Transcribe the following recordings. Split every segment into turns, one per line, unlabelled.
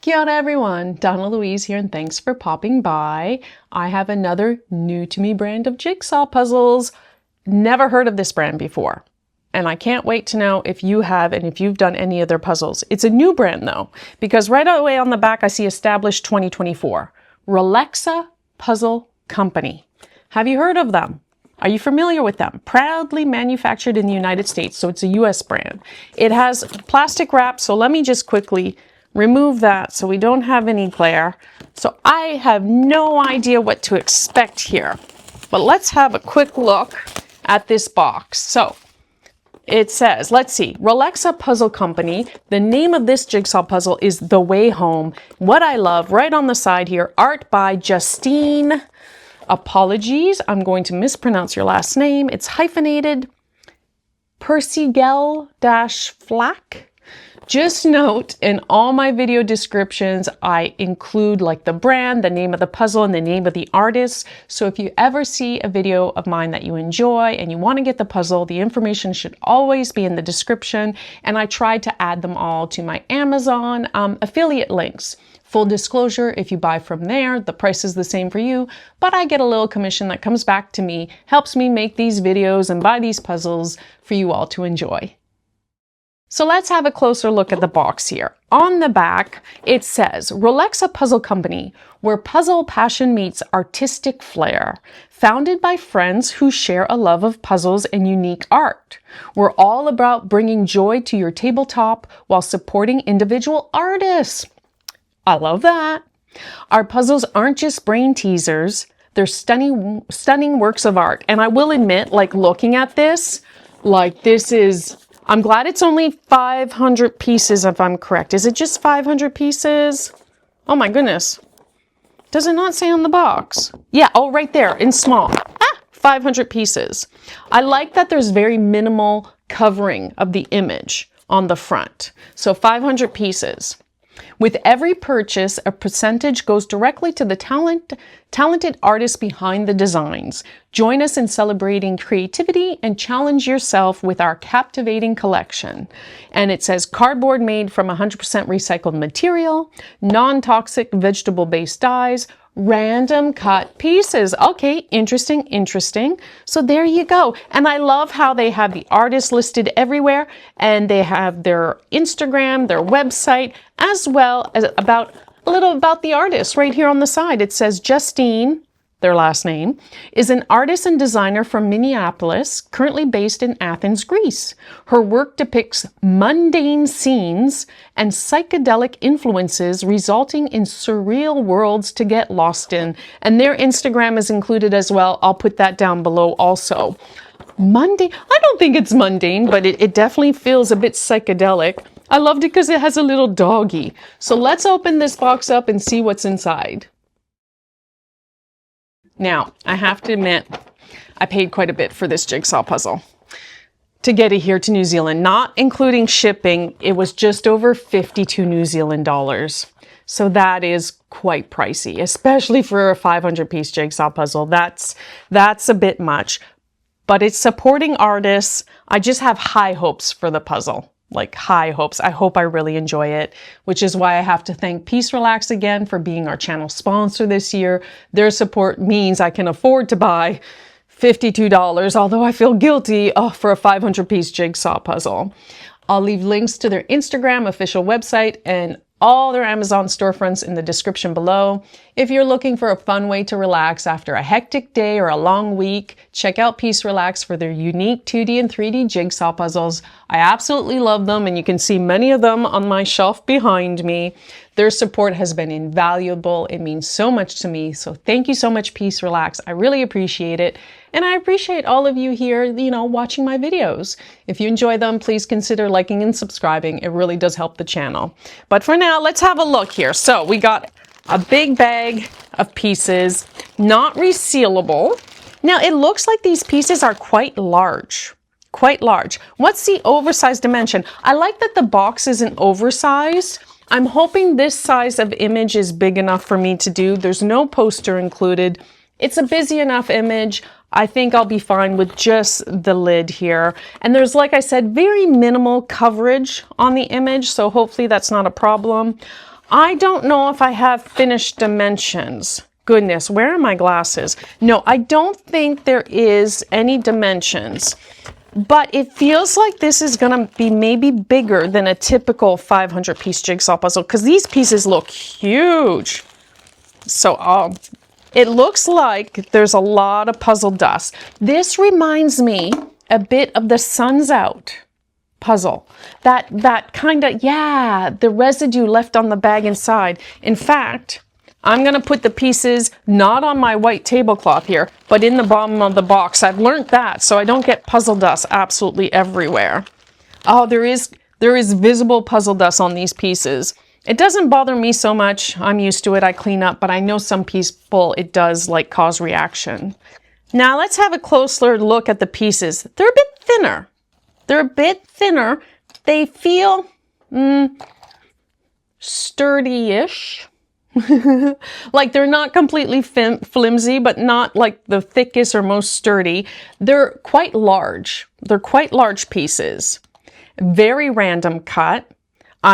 Kia ora everyone, Donnalouise here and thanks for popping by. I have another new to me brand of jigsaw puzzles. Never heard of this brand before. And I can't wait to know if you have and if you've done any of their puzzles. It's a new brand though, because right away on the back I see established 2024. Relaxa Puzzle Company. Have you heard of them? Are you familiar with them? Proudly manufactured in the United States, so it's a US brand. It has plastic wrap, so let me just quickly remove that so we don't have any glare. So I have no idea what to expect here, but let's have a quick look at this box. So it says, let's see, Relaxa Puzzle Company. The name of this jigsaw puzzle is The Way Home. What I love, right on the side here, art by Justine. Apologies, I'm going to mispronounce your last name. It's hyphenated. Pricier-Flack. Just note, in all my video descriptions, I include like the brand, the name of the puzzle, and the name of the artist. So if you ever see a video of mine that you enjoy and you want to get the puzzle, the information should always be in the description. And I tried to add them all to my Amazon affiliate links. Full disclosure, if you buy from there, the price is the same for you, but I get a little commission that comes back to me, helps me make these videos and buy these puzzles for you all to enjoy. So let's have a closer look at the box here. On the back, it says, Rolexa Puzzle Company, where puzzle passion meets artistic flair. Founded by friends who share a love of puzzles and unique art. We're all about bringing joy to your tabletop while supporting individual artists. I love that. Our puzzles aren't just brain teasers. They're stunning works of art. And I will admit, like looking at this, like this is... I'm glad it's only 500 pieces if I'm correct. Is it just 500 pieces? Oh my goodness. Does it not say on the box? Yeah, oh right there in small. 500 pieces. I like that there's very minimal covering of the image on the front. So 500 pieces. With every purchase, a percentage goes directly to the talented artists behind the designs. Join us in celebrating creativity and challenge yourself with our captivating collection. And it says cardboard made from 100% recycled material, non-toxic vegetable-based dyes, random cut pieces. Okay, interesting. So there you go. And I love how they have the artists listed everywhere and they have their Instagram, their website, as well as a little about the artist right here on the side. It says Justine, their last name, is an artist and designer from Minneapolis, currently based in Athens, Greece. Her work depicts mundane scenes and psychedelic influences resulting in surreal worlds to get lost in. And their Instagram is included as well. I'll put that down below also. Mundane, I don't think it's mundane, but it definitely feels a bit psychedelic. I loved it because it has a little doggy. So let's open this box up and see what's inside. Now, I have to admit, I paid quite a bit for this jigsaw puzzle to get it here to New Zealand, not including shipping. It was just over 52 New Zealand dollars. So that is quite pricey, especially for a 500-piece jigsaw puzzle. That's a bit much, but it's supporting artists. I just have high hopes for the puzzle. Like high hopes. I hope I really enjoy it, which is why I have to thank Peace Relax again for being our channel sponsor this year. Their support means I can afford to buy $52, although I feel guilty for a 500-piece jigsaw puzzle. I'll leave links to their Instagram, official website, and all their Amazon storefronts in the description below. If you're looking for a fun way to relax after a hectic day or a long week, check out Peace Relax for their unique 2D and 3D jigsaw puzzles. I absolutely love them, and you can see many of them on my shelf behind me. Their support has been invaluable. It means so much to me. So thank you so much, Peace Relax. I really appreciate it. And I appreciate all of you here, watching my videos. If you enjoy them, please consider liking and subscribing. It really does help the channel. But for now, let's have a look here. So we got a big bag of pieces, not resealable. Now it looks like these pieces are quite large. What's the oversized dimension? I like that the box isn't oversized. I'm hoping this size of image is big enough for me to do. There's no poster included. It's a busy enough image. I think I'll be fine with just the lid here. And there's, like I said, very minimal coverage on the image, so hopefully that's not a problem. I don't know if I have finished dimensions. Goodness, where are my glasses? No, I don't think there is any dimensions, but it feels like this is gonna be maybe bigger than a typical 500-piece jigsaw puzzle because these pieces look huge. So it looks like there's a lot of puzzle dust. This reminds me a bit of the Sun's Out puzzle. That kind of, yeah, the residue left on the bag inside. In fact, I'm gonna put the pieces not on my white tablecloth here, but in the bottom of the box. I've learned that so I don't get puzzle dust absolutely everywhere. Oh, there is visible puzzle dust on these pieces. It doesn't bother me so much. I'm used to it. I clean up, but I know some people it does like cause reaction. Now let's have a closer look at the pieces. They're a bit thinner. They're a bit thinner. They feel sturdy-ish. Like they're not completely flimsy, but not like the thickest or most sturdy. They're quite large. They're quite large pieces. Very random cut.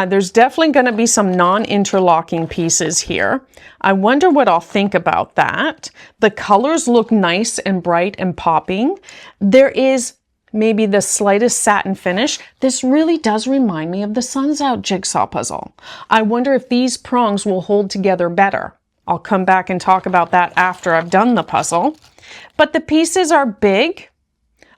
There's definitely going to be some non-interlocking pieces here. I wonder what I'll think about that. The colors look nice and bright and popping. There is maybe the slightest satin finish. This really does remind me of the Sun's Out jigsaw puzzle. I wonder if these prongs will hold together better. I'll come back and talk about that after I've done the puzzle. But the pieces are big,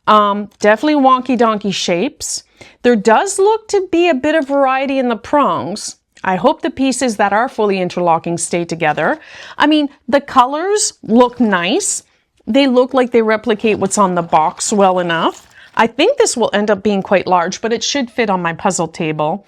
definitely wonky donkey shapes. There does look to be a bit of variety in the prongs. I hope the pieces that are fully interlocking stay together. I mean, the colors look nice. They look like they replicate what's on the box well enough. I think this will end up being quite large, but it should fit on my puzzle table.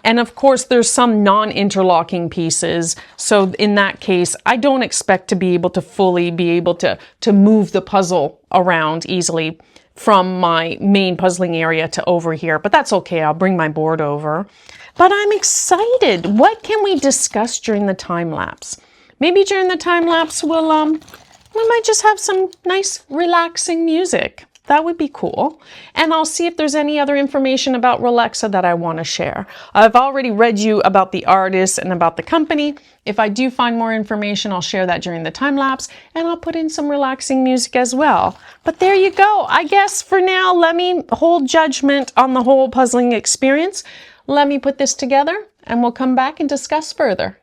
And of course, there's some non-interlocking pieces. So in that case, I don't expect to be able to fully to move the puzzle around easily from my main puzzling area to over here, but that's okay. I'll bring my board over. But I'm excited. What can we discuss during the time lapse? Maybe during the time lapse, we might just have some nice relaxing music. That would be cool. And I'll see if there's any other information about Relaxa that I want to share. I've already read you about the artist and about the company. If I do find more information, I'll share that during the time lapse, and I'll put in some relaxing music as well. But there you go. I guess for now, let me hold judgment on the whole puzzling experience. Let me put this together, and we'll come back and discuss further.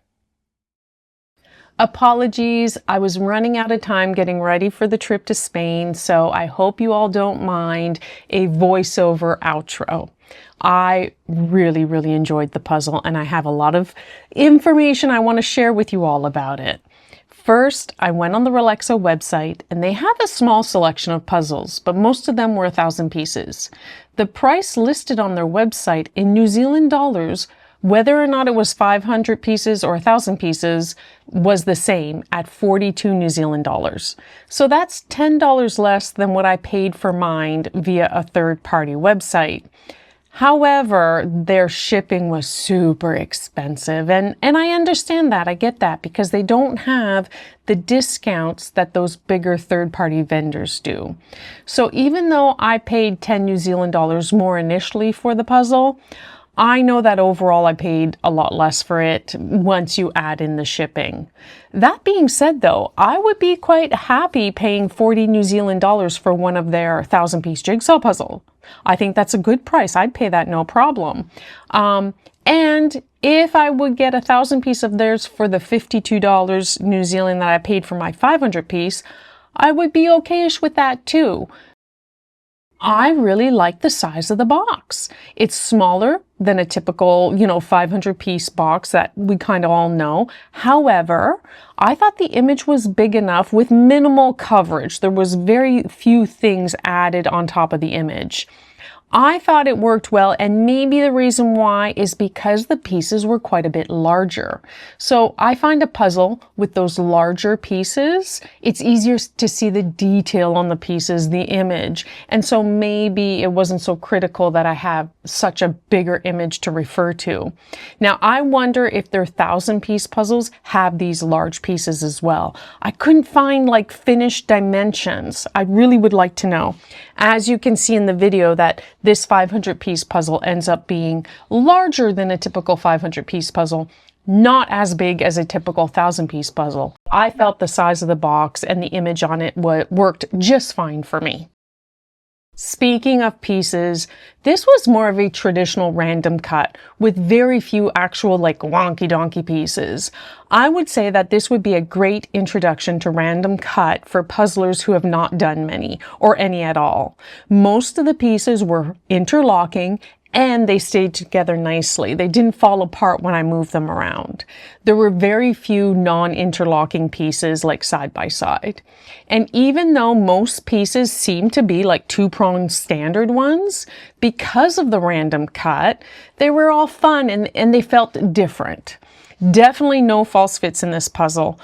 Apologies, I was running out of time getting ready for the trip to Spain, so I hope you all don't mind a voiceover outro. I really, really enjoyed the puzzle, and I have a lot of information I want to share with you all about it. First, I went on the Rolexa website, and they have a small selection of puzzles, but most of them were 1,000 pieces. The price listed on their website in New Zealand dollars, whether or not it was 500 pieces or 1,000 pieces, was the same at 42 New Zealand dollars. So that's $10 less than what I paid for mine via a third-party website. However, their shipping was super expensive, and I understand that. I get that because they don't have the discounts that those bigger third-party vendors do. So even though I paid 10 New Zealand dollars more initially for the puzzle, I know that overall I paid a lot less for it once you add in the shipping. That being said though, I would be quite happy paying 40 New Zealand dollars for one of their 1,000-piece jigsaw puzzle. I think that's a good price. I'd pay that no problem. And if I would get 1,000 piece of theirs for the $52 New Zealand that I paid for my 500 piece, I would be okay-ish with that too. I really like the size of the box. It's smaller than a typical, 500-piece box that we kind of all know. However, I thought the image was big enough with minimal coverage. There was very few things added on top of the image. I thought it worked well, and maybe the reason why is because the pieces were quite a bit larger. So I find a puzzle with those larger pieces, it's easier to see the detail on the pieces, the image. And so maybe it wasn't so critical that I have such a bigger image to refer to. Now, I wonder if their 1,000-piece puzzles have these large pieces as well. I couldn't find like finished dimensions. I really would like to know. As you can see in the video, that this 500-piece puzzle ends up being larger than a typical 500-piece puzzle. not as big as a typical 1,000-piece puzzle. I felt the size of the box and the image on it worked just fine for me. Speaking of pieces, this was more of a traditional random cut with very few actual like wonky donkey pieces. I would say that this would be a great introduction to random cut for puzzlers who have not done many or any at all. Most of the pieces were interlocking and they stayed together nicely. They didn't fall apart when I moved them around. There were very few non-interlocking pieces like side by side. And even though most pieces seem to be like two-pronged standard ones, because of the random cut, they were all fun and they felt different. Definitely no false fits in this puzzle.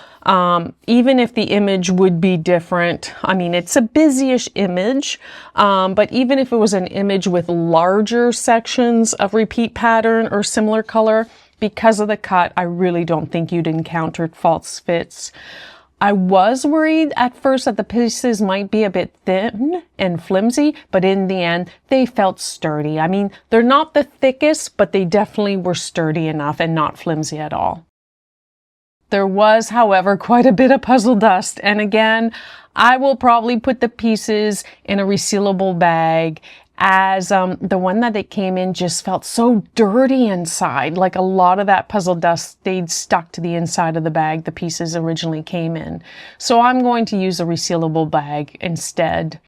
Even if the image would be different, I mean, it's a busy-ish image, but even if it was an image with larger sections of repeat pattern or similar color, because of the cut, I really don't think you'd encountered false fits. I was worried at first that the pieces might be a bit thin and flimsy, but in the end, they felt sturdy. I mean, they're not the thickest, but they definitely were sturdy enough and not flimsy at all. There was, however, quite a bit of puzzle dust, and again, I will probably put the pieces in a resealable bag, as the one that it came in just felt so dirty inside. Like a lot of that puzzle dust stayed stuck to the inside of the bag the pieces originally came in. So I'm going to use a resealable bag instead.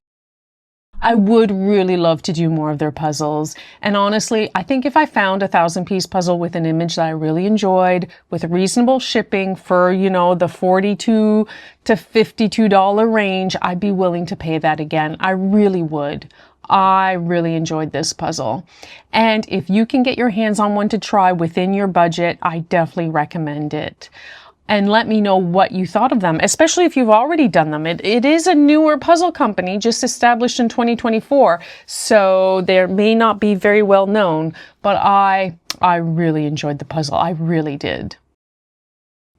I would really love to do more of their puzzles. And honestly, I think if I found a 1,000-piece puzzle with an image that I really enjoyed, with reasonable shipping for, you know, the $42 to $52 range, I'd be willing to pay that again. I really would. I really enjoyed this puzzle. And if you can get your hands on one to try within your budget, I definitely recommend it. And let me know what you thought of them, especially if you've already done them. It is a newer puzzle company, just established in 2024, so they may not be very well known, but I really enjoyed the puzzle. I really did.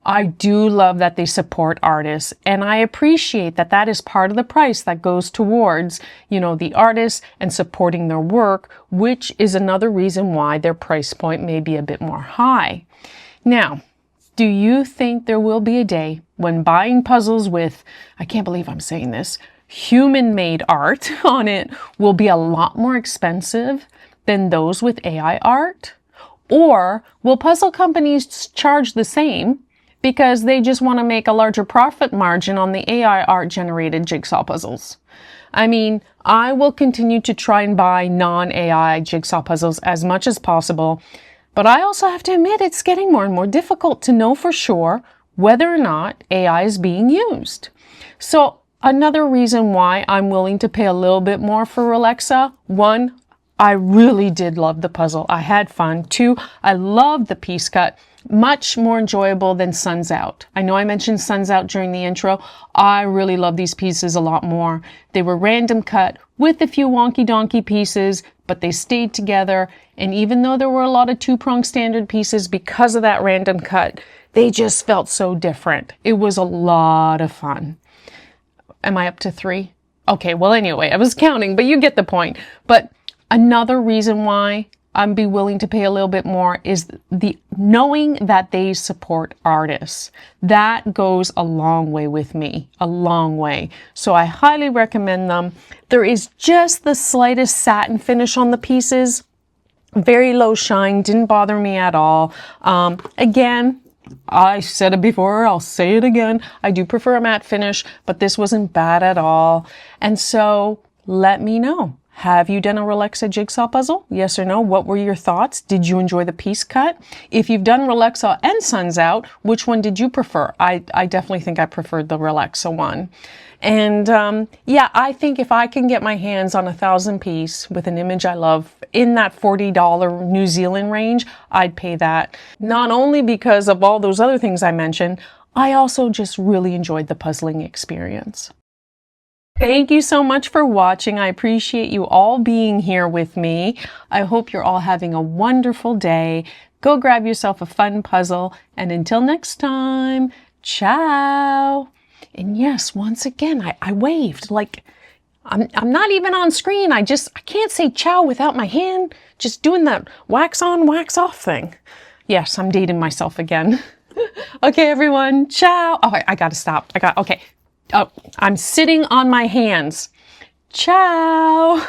I do love that they support artists, and I appreciate that that is part of the price that goes towards, you know, the artists and supporting their work, which is another reason why their price point may be a bit more high. Now, do you think there will be a day when buying puzzles with, I can't believe I'm saying this, human-made art on it will be a lot more expensive than those with AI art? Or will puzzle companies charge the same because they just want to make a larger profit margin on the AI art generated jigsaw puzzles? I mean, I will continue to try and buy non-AI jigsaw puzzles as much as possible, but I also have to admit it's getting more and more difficult to know for sure whether or not AI is being used. So another reason why I'm willing to pay a little bit more for Relaxa: one, I really did love the puzzle. I had fun. Two, I loved the piece cut. Much more enjoyable than Suns Out. I know I mentioned Suns Out during the intro. I really love these pieces a lot more. They were random cut with a few wonky donkey pieces, but they stayed together. And even though there were a lot of two-pronged standard pieces, because of that random cut, they just felt so different. It was a lot of fun. Am I up to 3? Okay, well anyway, I was counting, but you get the point. But another reason why I'd be willing to pay a little bit more is the knowing that they support artists. That goes a long way with me, a long way. So I highly recommend them. There is just the slightest satin finish on the pieces. Very low shine, didn't bother me at all. Again, I said it before, I'll say it again. I do prefer a matte finish, but this wasn't bad at all. And so let me know. Have you done a Relaxa jigsaw puzzle? Yes or no? What were your thoughts? Did you enjoy the piece cut? If you've done Relaxa and Suns Out, which one did you prefer? I definitely think I preferred the Relaxa one. And yeah, I think if I can get my hands on a 1,000-piece with an image I love in that $40 New Zealand range, I'd pay that. Not only because of all those other things I mentioned, I also just really enjoyed the puzzling experience. Thank you so much for watching. I appreciate you all being here with me. I hope you're all having a wonderful day. Go grab yourself a fun puzzle. And until next time, ciao. And yes, once again, I waved like I'm not even on screen. I can't say ciao without my hand just doing that wax on, wax off thing. Yes, I'm dating myself again. Okay, everyone. Ciao. Oh, I gotta stop. Okay. Oh, I'm sitting on my hands. Ciao.